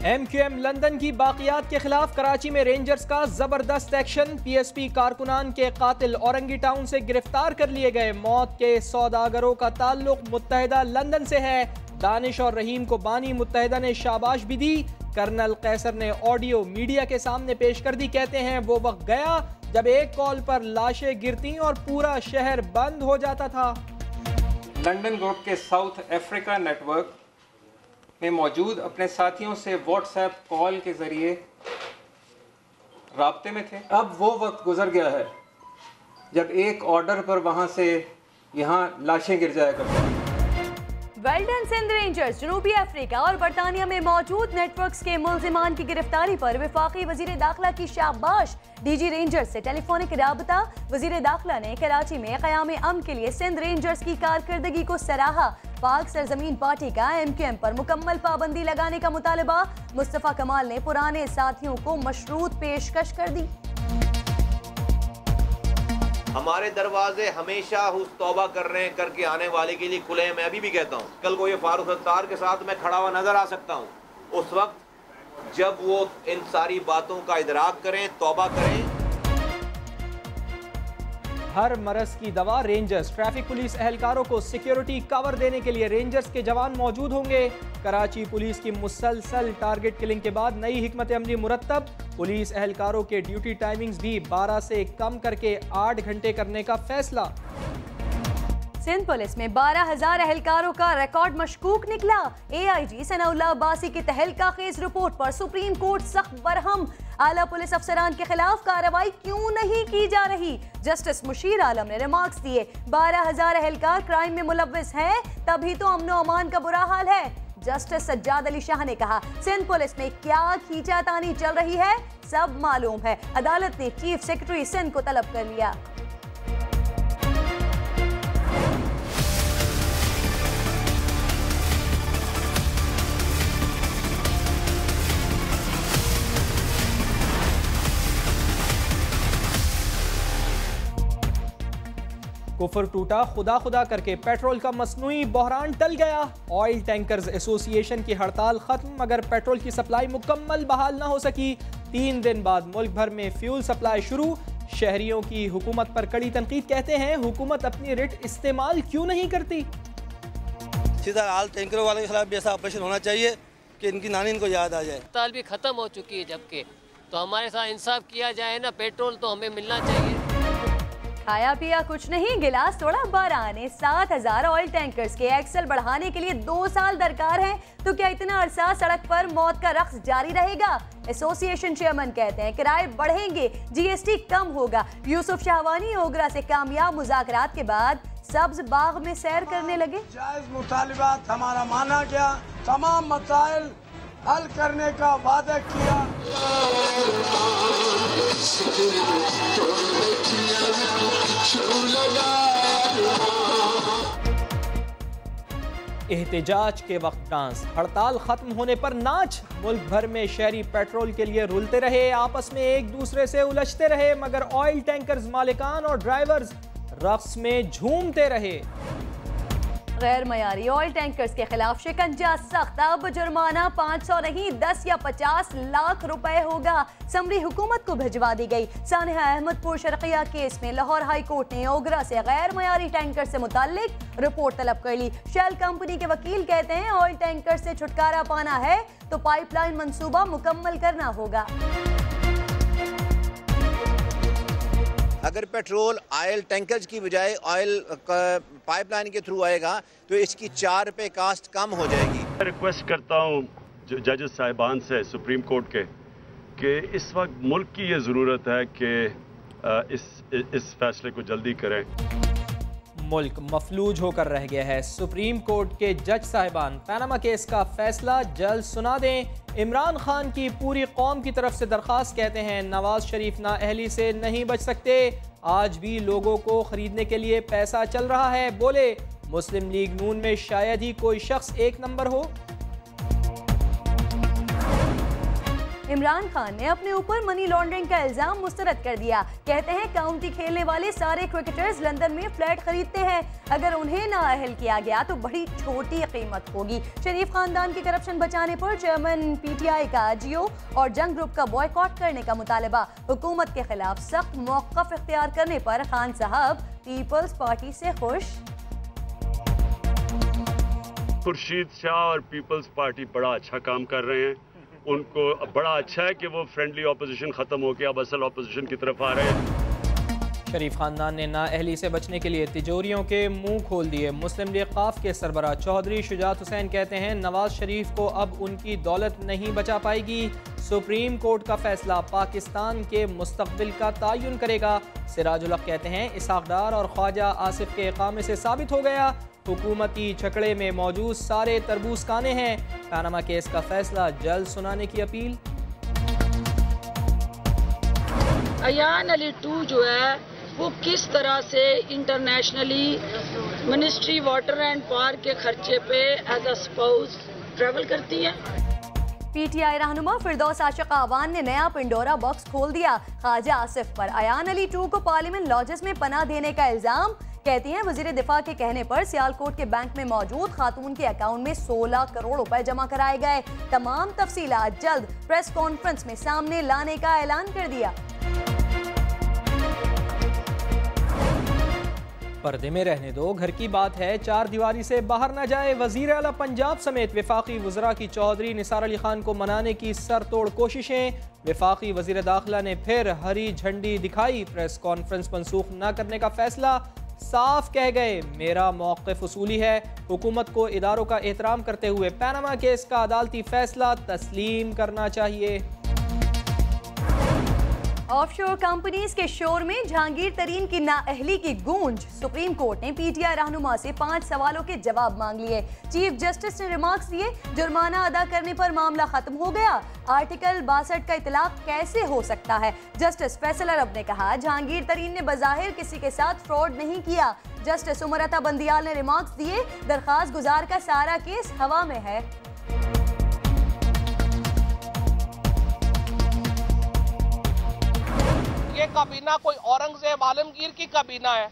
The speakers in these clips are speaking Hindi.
MQM लंदन की बाकियात के खिलाफ कराची में रेंजर्स का जबरदस्त एक्शन। PSP कारकुनान के कातिल औरंगी टाउन से गिरफ्तार कर लिए गए। मौत के सौदागरों का ताल्लुक मुत्तहिदा लंदन से है। दानिश और रहीम को बानी मुत्तहिदा ने शाबाश भी दी। कर्नल कैसर ने ऑडियो मीडिया के सामने पेश कर दी। कहते हैं वो वक्त गया जब एक कॉल पर लाशें गिरती और पूरा शहर बंद हो जाता था। लंदन ग्रुप के साउथ अफ्रीका नेटवर्क में मौजूद अपने साथियों से व्हाट्सएप कॉल के जरिए राब्ते में थे। अब वो वक्त गुजर गया है जब एक ऑर्डर पर वहां से यहाँ लाशें गिर जाया करती हैं। वेल्डन सिंध रेंजर्स जनूबी अफ्रीका और बरतानिया में मौजूद नेटवर्क्स के मुल्जिमान की गिरफ्तारी पर वफाकी वजीर दाखिला की शाबाश। DG रेंजर्स से टेलीफोनिक राबता। वजीर दाखिला ने कराची में क़याम अमन के लिए सिंध रेंजर्स की कारकर्दगी को सराहा। पाक सरजमीन पार्टी का MQM पर मुकम्मल पाबंदी लगाने का मुतालबा। मुस्तफ़ा कमाल ने पुराने साथियों को मशरूत पेशकश कर दी। हमारे दरवाजे हमेशा उस तौबा कर रहे हैं करके आने वाले के लिए खुले हैं। मैं अभी भी कहता हूँ, कल को ये फारूक सत्तार के साथ मैं खड़ा हुआ नजर आ सकता हूँ, उस वक्त जब वो इन सारी बातों का इदराक करें, तौबा करें। हर मरज की दवा रेंजर्स। ट्रैफिक पुलिस एहलकारों को सिक्योरिटी कवर देने के लिए रेंजर्स के जवान मौजूद होंगे। कराची पुलिस की मुसलसल टारगेट किलिंग के बाद नई हिकमत अमली मुरतब। पुलिस एहलकारों के ड्यूटी टाइमिंग्स भी 12 से कम करके 8 घंटे करने का फैसला। सिंध पुलिस में 12,000 एहलकारों का रिकॉर्ड मशकूक निकला। AIG सनाउल्लाह अब्बासी की तहलका खेज रिपोर्ट पर सुप्रीम कोर्ट सख्त बरहम। आला पुलिस अफसरान के खिलाफ कार्रवाई क्यों नहीं की जा रही? जस्टिस मुशीर आलम ने रिमार्क्स दिए। 12,000 एहलकार क्राइम में मुलव्विस हैं, तभी तो अमन और अमान का बुरा हाल है। जस्टिस सज्जाद अली शाह ने कहा, सिंध पुलिस में क्या खींचातानी चल रही है सब मालूम है। अदालत ने चीफ सेक्रेटरी सिंध को तलब कर लिया। कुफर टूटा, खुदा खुदा करके पेट्रोल का मसनूई बहरान टल गया। ऑयल टैंकर्स एसोसिएशन की हड़ताल खत्म मगर पेट्रोल की सप्लाई मुकम्मल बहाल ना हो सकी। 3 दिन बाद मुल्क भर में फ्यूल सप्लाई शुरू। शहरियों की हुकूमत पर कड़ी तनकीद। कहते हैं हुकूमत अपनी रिट इस्तेमाल क्यों नहीं करती। सीधा ऑयल टैंकरों वाले के खिलाफ भी ऐसा ऑपरेशन होना चाहिए कि इनकी नानी इनको याद आ जाए। हड़ताल भी खत्म हो चुकी है, जबकि तो हमारे साथ इंसाफ किया जाए ना, पेट्रोल तो हमें मिलना चाहिए। खाया पिया कुछ नहीं, गिलास थोड़ा बारह ने 7,000 ऑयल टैंकर्स के एक्सल बढ़ाने के लिए 2 साल दरकार है, तो क्या इतना अरसा सड़क पर मौत का रक्स जारी रहेगा? एसोसिएशन चेयरमैन कहते हैं किराए बढ़ेंगे, GST कम होगा। यूसुफ शाहवानी ओगरा से कामयाब मुज़ाकरात के बाद सब्ज बाग में सैर करने लगे। जायज मुतालिबात हमारा माना गया, तमाम मसाइल हल करने का वादा किया। एहतजाज के वक्त डांस, हड़ताल खत्म होने पर नाच। मुल्क भर में शहरी पेट्रोल के लिए रुलते रहे, आपस में एक दूसरे से उलझते रहे, मगर ऑयल टैंकर्स मालिकान और ड्राइवर्स रक्स में झूमते रहे। गैर मयारी ऑयल टैंकर्स के खिलाफ शिकंजा सख्त। अब जुर्माना 500 नहीं 10 या 50 लाख रुपए होगा। समरी हुकूमत को भिजवा दी गई। सानिहा अहमदपुर शर्किया केस में लाहौर हाई कोर्ट ने ओगरा से गैर मयारी टैंकर से मुताल्लिक रिपोर्ट तलब कर ली। शेल कंपनी के वकील कहते हैं ऑयल टैंकर से छुटकारा पाना है तो पाइपलाइन मंसूबा मुकम्मल करना होगा। अगर पेट्रोल ऑयल टैंकर्स की बजाय ऑयल पाइपलाइन के थ्रू आएगा तो इसकी 4 रुपये कास्ट कम हो जाएगी। रिक्वेस्ट करता हूँ जजेस साहिबान से सुप्रीम कोर्ट के कि इस वक्त मुल्क की ये ज़रूरत है कि इस फैसले को जल्दी करें। मुल्क मफलूज होकर रह गया है। सुप्रीम कोर्ट के जज साहिबान पैनामा केस का फैसला जल्द सुना दें। इमरान खान की पूरी कौम की तरफ से दरख्वास्त। कहते हैं नवाज शरीफ नाअहली से नहीं बच सकते, आज भी लोगों को खरीदने के लिए पैसा चल रहा है। बोले मुस्लिम लीग नून में शायद ही कोई शख्स 1 नंबर हो। इमरान खान ने अपने ऊपर मनी लॉन्ड्रिंग का इल्जाम मुस्तरद कर दिया। कहते हैं काउंटी खेलने वाले सारे क्रिकेटर्स लंदन में फ्लैट खरीदते हैं, अगर उन्हें नाअहल किया गया तो बड़ी छोटी कीमत होगी। शरीफ खानदान की करप्शन बचाने पर चेयरमैन PTI का जियो और जंग ग्रुप का बॉयकॉट करने का मुतालबा। हुकूमत के खिलाफ सख्त मौक़िफ़ इख्तियार करने पर खान साहब पीपल्स पार्टी से खुश। खुर्शीद शाह और पीपल्स पार्टी बड़ा अच्छा काम कर रहे हैं, उनको बड़ा अच्छा है कि वो फ्रेंडली ऑपोजिशन ख़त्म हो गया, अब असल ऑपोजिशन की तरफ आ रहे हैं। शरीफ खानदान ने नाअहली से बचने के लिए तिजोरियों के मुंह खोल दिए। मुस्लिम लीग क़ाफ के सरबराह चौधरी शुजात हुसैन कहते हैं नवाज शरीफ को अब उनकी दौलत नहीं बचा पाएगी। सुप्रीम कोर्ट का फैसला पाकिस्तान के मुस्तक़बिल का तयन करेगा। सिराजुल हक कहते हैं इसहाक़ डार और ख्वाजा आसिफ के इक़ामे से साबित हो गया हुकूमती छकड़े में मौजूद सारे तरबूज खाने हैं। पनामा केस का फैसला जल्द सुनाने की अपील। अयान अली 2 जो है वो किस तरह से internationally ministry water and power के खर्चे पे एज अ स्पाउस ट्रैवल करती है। PTI रहनुमा फिरदौस आशिक आवान ने नया पिंडोरा बॉक्स खोल दिया। ख्वाजा आसिफ पर अयान अली 2 को पार्लियामेंट लॉजेस में पनाह देने का इल्जाम। कहती हैं वजीर दिफा के कहने पर सियालकोट के बैंक में मौजूद खातून के अकाउंट में 16 करोड़ रुपए जमा कराए गए। तमाम तफसीलात जल्द प्रेस कॉन्फ्रेंस में सामने लाने का ऐलान कर दिया। पर्दे में रहने दो, घर की बात है, चार दीवारी से बाहर न जाए। वजीर आला पंजाब समेत वफाकी वज़रा की चौधरी निसार अली खान को मनाने की सरतोड़ कोशिशें। वफाकी वजीर दाखिला ने फिर हरी झंडी दिखाई। प्रेस कॉन्फ्रेंस मनसूख न करने का फैसला। साफ कह गए मेरा मौक़िफ़ उसूली है। हुकूमत को इदारों का एहतराम करते हुए पनामा केस का अदालती फैसला तस्लीम करना चाहिए। ऑफशोर कंपनीज के शोर में जहांगीर तरीन की नाअहली की गूंज। सुप्रीम कोर्ट ने PTI रहनुमा से 5 सवालों के जवाब मांग लिए। चीफ जस्टिस ने रिमार्क्स दिए, जुर्माना अदा करने पर मामला खत्म हो गया। आर्टिकल 62 का इतलाक कैसे हो सकता है? जस्टिस फैसल अरब ने कहा जहांगीर तरीन ने बज़ाहिर किसी के साथ फ्रॉड नहीं किया। जस्टिस उमर अता बंदियाल ने रिमार्क्स दिए, दरखास्त गुजार का सारा केस हवा में है। ये काबीना कोई औरंगजेब आलमगीर की काबीना है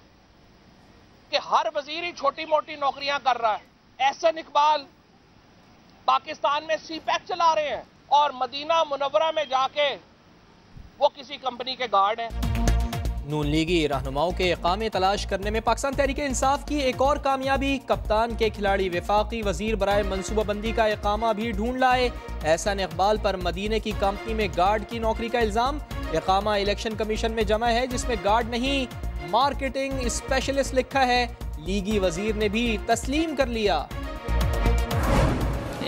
कि हर वजीर ही छोटी मोटी नौकरियां कर रहा है। एहसन इकबाल पाकिस्तान में CPEC चला रहे हैं और मदीना मुनव्वरा में जाके वो किसी कंपनी के गार्ड हैं। नून लीगी रहनुमाओं के इकामे तलाश करने में पाकिस्तान तहरीक इंसाफ की एक और कामयाबी। कप्तान के खिलाड़ी वफाकी वजीर बराए मनसूबाबंदी का इकामा भी ढूंढ लाए। एहसन इकबाल पर मदीने की कंपनी में गार्ड की नौकरी का इल्जाम। इकामा इलेक्शन कमीशन में जमा है जिसमें गार्ड नहीं मार्केटिंग स्पेशलिस्ट लिखा है। लीगी वजीर ने भी तस्लीम कर लिया।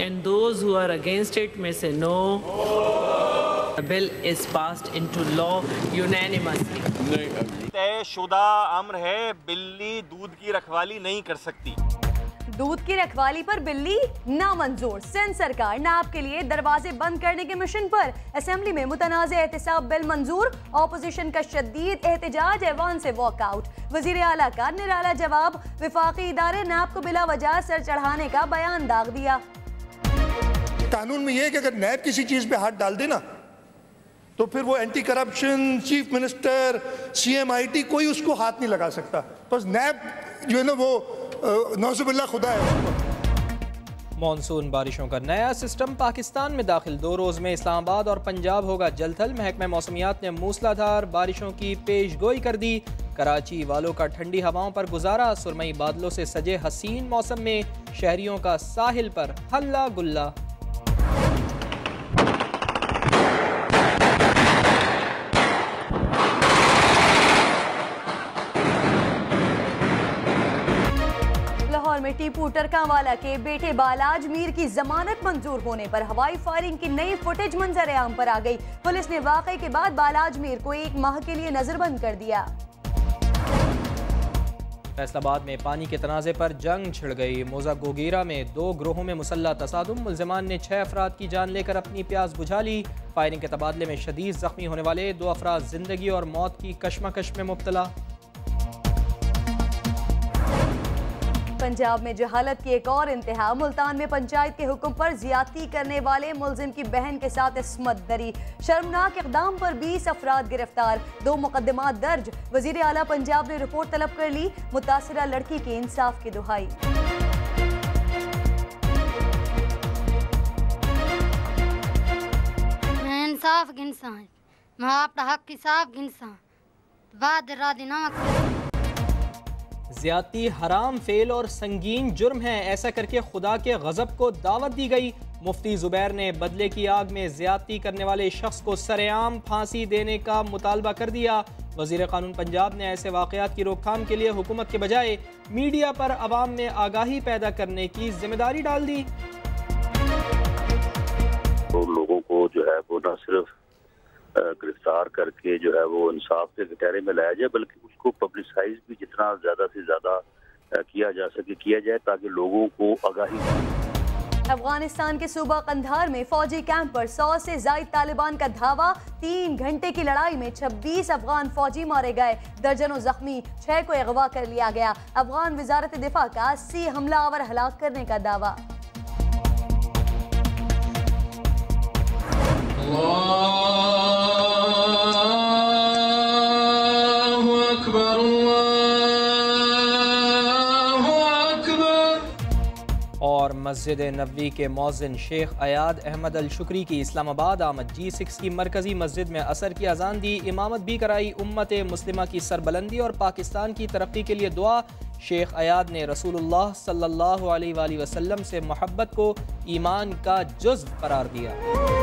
And those who are against it may say no. The bill is passed into law unanimously. तयशुदा अम्र है, बिल्ली दूध की रखवाली नहीं कर सकती। दूध की रखवाली पर बिल्ली नामंजूर। सिंध सरकार नाब के लिए दरवाजे बंद करने के मिशन पर। असेंबली में मुतनाज़ एहतिसाब बिल मंजूर। ऑपोजिशन का शदीद एहतजाज, ऐवान से वॉकआउट। वजीर आला का निराला जवाब। वफाकी इदारे नाब को बिला वजह सर चढ़ाने का बयान दाग दिया। कानून में यह है कि अगर नैब किसी चीज पे हाथ डाल देना तो फिर वो anti corruption, chief minister, CMIT कोई उसको हाथ नहीं लगा सकता। तो नैब जो है ना वो नौजुबिल्ला खुदा है। मॉनसून बारिशों का नया सिस्टम पाकिस्तान में दाखिल। 2 रोज में इस्लामाबाद और पंजाब होगा जलथल। महकमा मौसमियात ने मूसलाधार बारिशों की पेश गोई कर दी। कराची वालों का ठंडी हवाओं पर गुजारा। सुरमई बादलों से सजे हसीन मौसम में शहरियों का साहिल पर हल्ला गुल्ला। में टीपू टरकांवाला के बेटे बालाज मीर की जमानत मंजूर होने पर हवाई फायरिंग की नई फुटेज मंजर आम पर आ गई। पुलिस ने वाकये के बाद बालाज मीर को 1 माह के लिए नजरबंद कर दिया। फैसलाबाद में पानी के तनाज़े पर जंग छिड़ गई। मोजा गोगीरा में 2 ग्रोहों में मुसल्लह तसादुम। मुल्ज़िमान ने 6 अफराद की जान लेकर अपनी प्यास बुझा ली। फायरिंग के तबादले में शदीद जख्मी होने वाले 2 अफराद जिंदगी और मौत की कशमकश में मुब्तला। पंजाब में जहालत की एक और इंतहा। मुल्तान में पंचायत के हुक्म पर ज्यादती करने वाले मुलजिम की बहन के साथ इस्मत दरी। शर्मनाक इक़दाम पर 20 अफराद गिरफ्तार, 2 मुकदमात दर्ज। वज़ीर आला पंजाब ने रिपोर्ट तलब कर ली। मुतासिरा लड़की के इंसाफ की दुहाई। मैं इंसाफ गिनसा, मैं आपका हक इंसाफ गिनसा, बाद रादीनामा ज्यादती हराम फेल और संगीन जुर्म है, ऐसा करके खुदा के गजब को दावत दी गई। मुफ्ती जुबैर ने बदले की आग में ज्यादती करने वाले शख्स को सरेआम फांसी देने का मुतालबा कर दिया। वजीर कानून पंजाब ने ऐसे वाक़यात की रोकथाम के लिए हुकूमत के बजाय मीडिया पर अवाम में आगाही पैदा करने की जिम्मेदारी डाल दी। तो लोगों को जो है वो न सिर्फ गिरफ्तार करके जो है वो इंसाफ के कटहरे में लाया जाए, बल्कि उसको पब्लिसाइज भी जितना ज़्यादा से ज़्यादा किया जा सके किया जाए, ताकि लोगों को आगाही। अफगानिस्तान के सूबा कंधार में फौजी कैंप पर 100 से ज्यादा तालिबान का धावा। 3 घंटे की लड़ाई में 26 अफगान फौजी मारे गए, दर्जनों जख्मी, 6 को अगवा कर लिया गया। अफगान वजारत दिफा का 80 हमलावर हलाक करने का दावा। और मस्जिद नबवी के मौज़िन शेख अयाद अहमद अल शुक्री की इस्लामाबाद आमद। G6 की मरकजी मस्जिद में असर की अजान दी, इमामत भी कराई। उम्मत मुस्लिमा की सरबलंदी और पाकिस्तान की तरक्की के लिए दुआ। शेख अयाद ने रसूलुल्लाह सल्लल्लाहु अलैहि वसल्लम से मोहब्बत को ईमान का जुज़्व करार दिया।